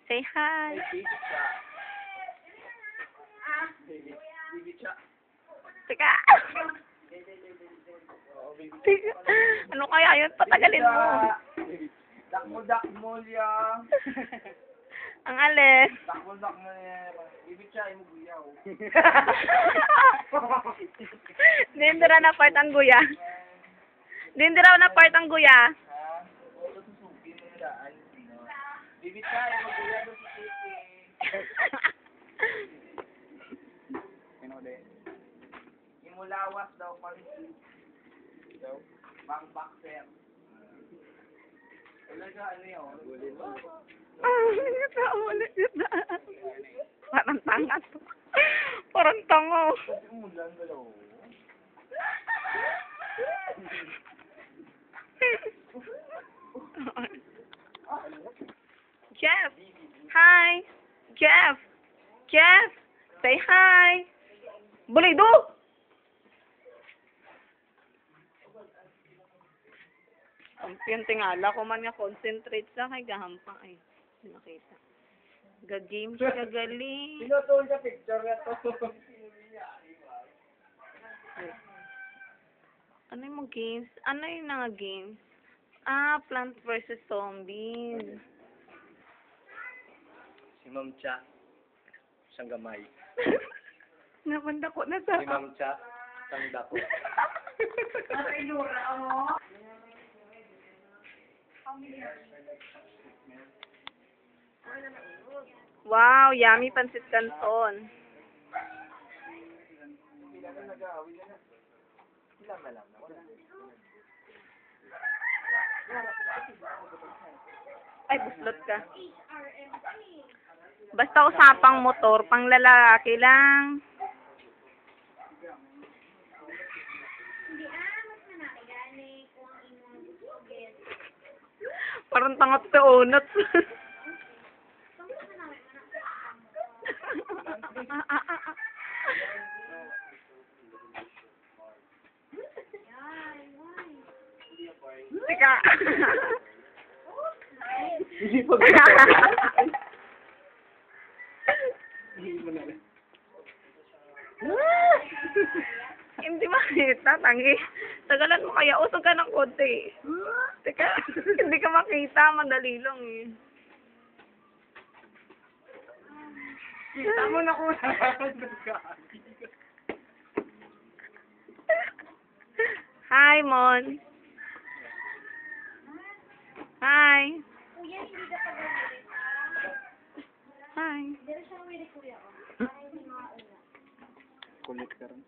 Say hi. Teka. Teka. Ano kaya yun? Patagalin mo. Dakmo liya. Ang alis. Dakmo liya. Ibig siya, imuguyaw. Dindira na part ang guya. Dindira na part ang guya. Ibig siya, imuguyaw doon si Titi. Imulawas daw pansin. Daw, bang boxer. Talaga ano yun? Ulit yun na. Parang tanga to. Parang tango. Umulan daw. Jeff. Hi. Jeff. Jeff. Say hi. Bulido. Yung tingala ko man nga concentrate sa kay gahampa ay. Hindi nakita. Ga-games ka galing. Pinutuon sa picture na to. Ano yung mga games? Ano yung mga games? Ah, Plants vs. Zombies. Si Ma'am Cha. Siyang gamay. Napanda ko na sa... Si Ma'am Cha. Siyang dako. Wow, yummy pansit canton. Ay, buslot ka. Basta usapang motor, pang lalaki lang. Parang tangat sa unot. Teka. Hindi pa Hindi makita, tangi. Tagalan mo kaya, usog ka ng konti. Teka, hindi ka makita, madali lang eh. Kita mo na kung Hi, Mon. Hi. Kuya, hindi ka pa gawin. Hi. Dito siya umirik kuya ko. Para hindi makauna. kulit ka rin.